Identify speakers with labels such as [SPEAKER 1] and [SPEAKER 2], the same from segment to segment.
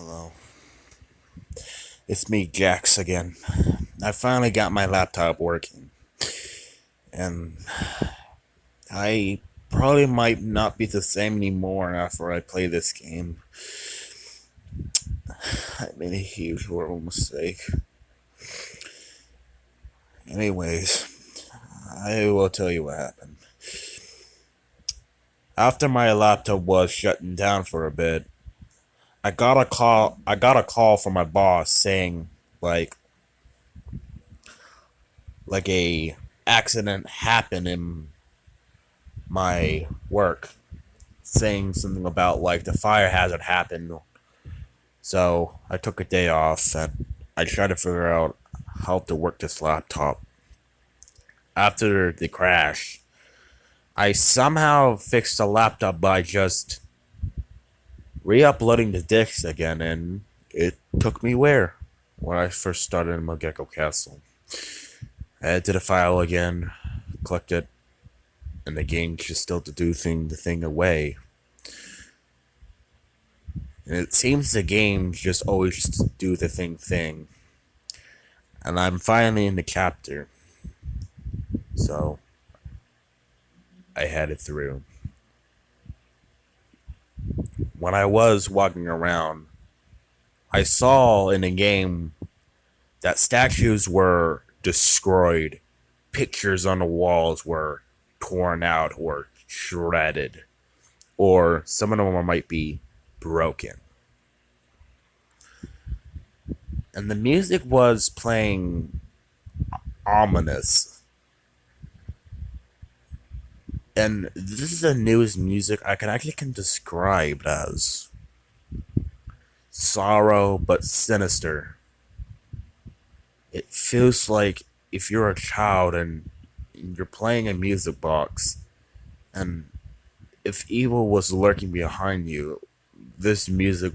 [SPEAKER 1] Hello. It's me, Jax, again. I finally got my laptop working, and I probably might not be the same anymore after I play this game. I made a huge horrible mistake. Anyways, I will tell you what happened. After my laptop was shutting down for a bit, I got a call. I got a call from my boss saying, like, a accident happened in my work, saying something about like the fire hazard happened. So I took a day off and I tried to figure out how to work this laptop. After the crash, I somehow fixed the laptop by just re-uploading the discs again, and it took me where? When I first started in Mogeko Castle. I edited the file again, clicked it, and the game just still to do the thing away. And it seems the games just always do the thing. And I'm finally in the chapter. So I had it through. When I was walking around, I saw in the game that statues were destroyed. Pictures on the walls were torn out or shredded. Or some of them might be broken. And the music was playing ominous. And this is the newest music I can describe as sorrow but sinister. It feels like if you're a child and you're playing a music box, and if evil was lurking behind you, this music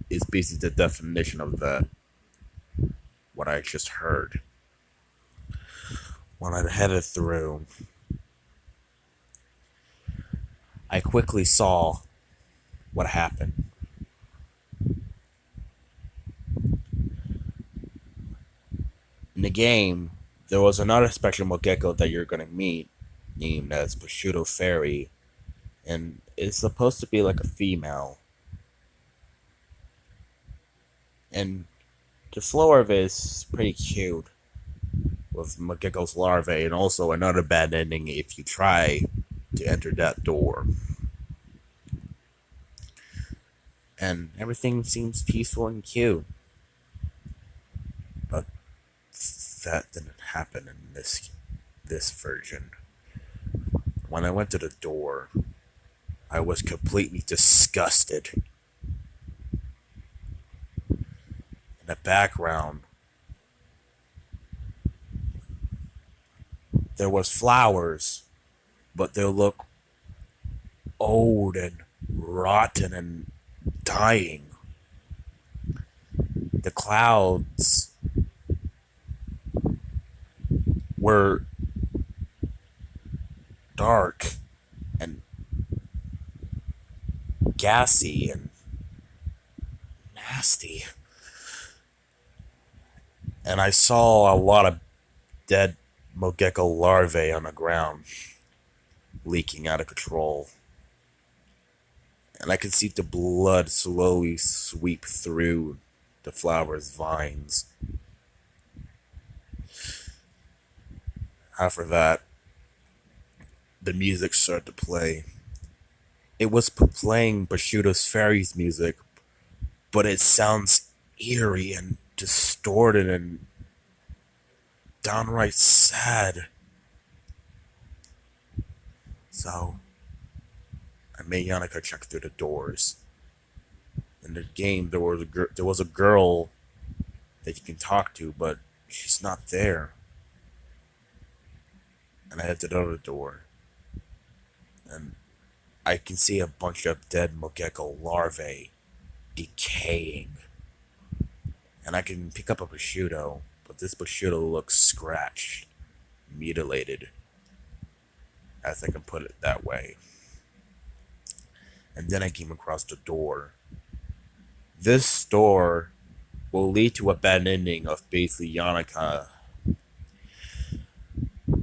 [SPEAKER 1] is basically the definition of that. What I just heard. When I headed through, I quickly saw what happened. In the game, there was another special Mogeko that you're gonna meet, named as Prosciutto Fairy, and it's supposed to be like a female. And the floor of it is pretty cute, with Mogeko's larvae, and also another bad ending if you try to enter that door. And everything seems peaceful and cute, but that didn't happen in this version. When I went to the door, I was completely disgusted. In the background, there was flowers, but they look old and rotten and dying. The clouds were dark and gassy and nasty. And I saw a lot of dead Mogeko larvae on the ground, leaking out of control. And I could see the blood slowly sweep through the flower's vines. After that, the music started to play. It was playing Prosciutto's Fairy's music, but it sounds eerie and distorted and downright sad. So, I made Yannicka check through the doors. In the game, there was a girl that you can talk to, but she's not there. And I head to the other door, and I can see a bunch of dead Mogeko larvae decaying. And I can pick up a prosciutto, but this prosciutto looks scratched, mutilated, as I can put it that way. And then I came across the door, This store will lead to a bad ending of basically Yannicka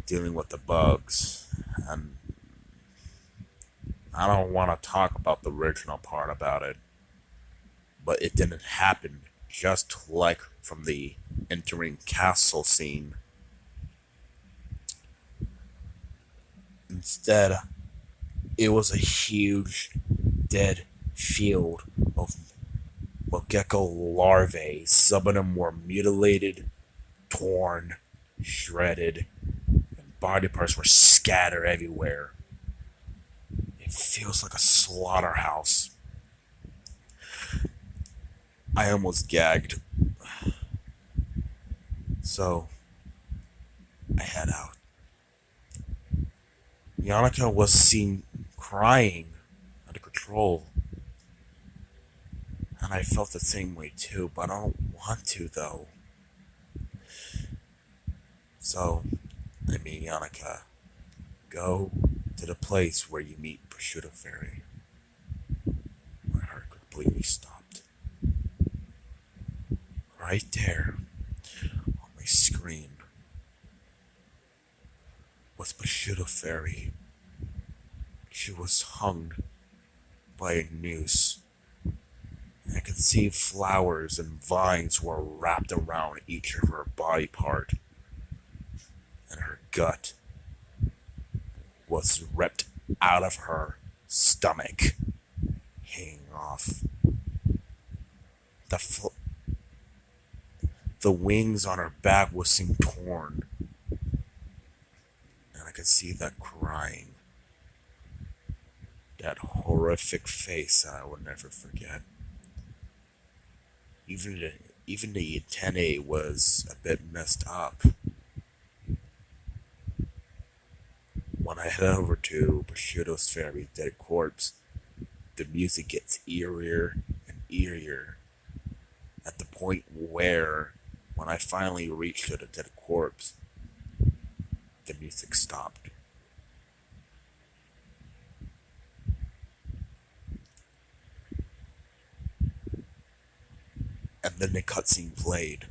[SPEAKER 1] dealing with the bugs. And I don't want to talk about the original part about it, but it didn't happen just like from the entering castle scene. Instead, it was a huge dead field of Mogeko larvae. Some of them were mutilated, torn, shredded, and body parts were scattered everywhere. It feels like a slaughterhouse. I almost gagged. So, I head out. Yannicka was seen crying out of control. And I felt the same way too, but I don't want to though. So, I mean, Yannicka, go to the place where you meet Prosciutto Fairy. My heart completely stopped. Right there, on my screen, was Prosciutto Fairy. She was hung by a noose. And I could see flowers and vines were wrapped around each of her body part. And her gut was ripped out of her stomach, hanging off. The wings on her back was seen torn, and I could see that crying. That horrific face that I would never forget. Even the antennae was a bit messed up. When I head over to Prosciutto's Fairy's dead corpse, the music gets eerier and eerier. At the point where, when I finally reached the dead corpse, the music stopped. And then the cutscene played.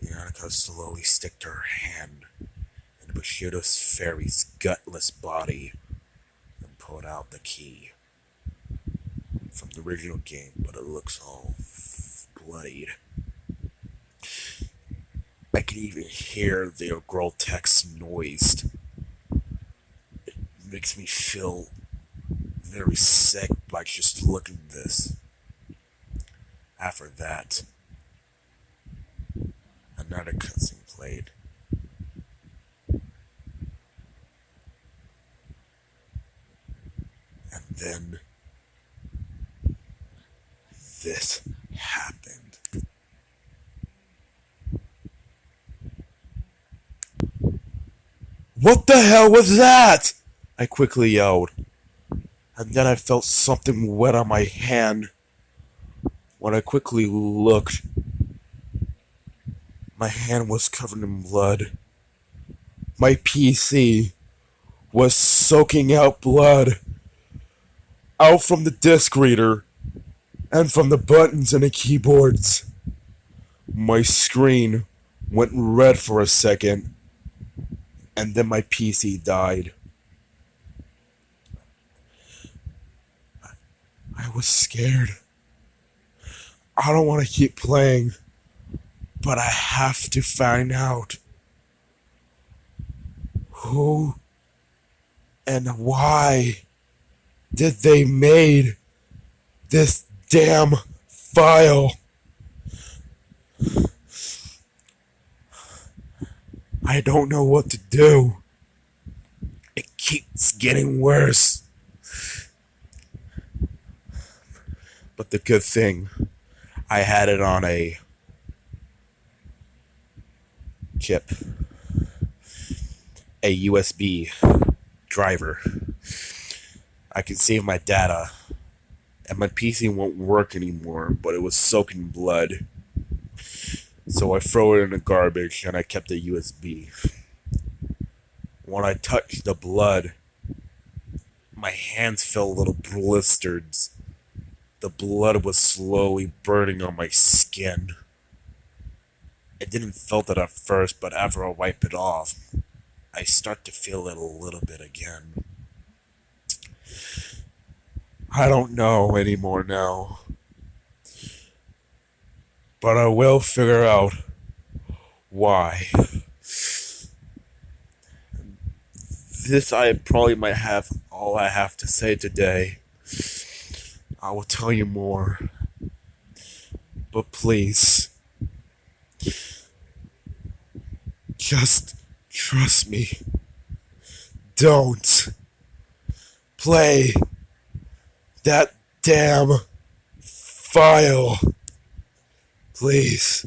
[SPEAKER 1] Yannicka slowly sticked her hand in Prosciutto's Fairy's gutless body and pulled out the key from the original game, but it looks all bloodied. I can even hear the grotesque noise. It makes me feel very sick by just looking at this. After that, another cutscene played. And then this happened. What the hell was that? I quickly yelled. And then I felt something wet on my hand. When I quickly looked, my hand was covered in blood. My PC was soaking out blood out from the disc reader and from the buttons and the keyboards. My screen went red for a second, and then my PC died. I was scared. I don't want to keep playing, but I have to find out who and why did they made this damn file. I don't know what to do. It keeps getting worse. But the good thing, I had it on a chip, a USB driver. I can save my data, and my PC won't work anymore, but it was soaked in blood. So I throw it in the garbage, and I kept the USB. When I touched the blood, my hands felt a little blistered. The blood was slowly burning on my skin. I didn't feel it at first, but after I wipe it off, I start to feel it a little bit again. I don't know anymore now, but I will figure out why. This I probably might have all I have to say today. I will tell you more, but please, just trust me. Don't play that damn file. Please.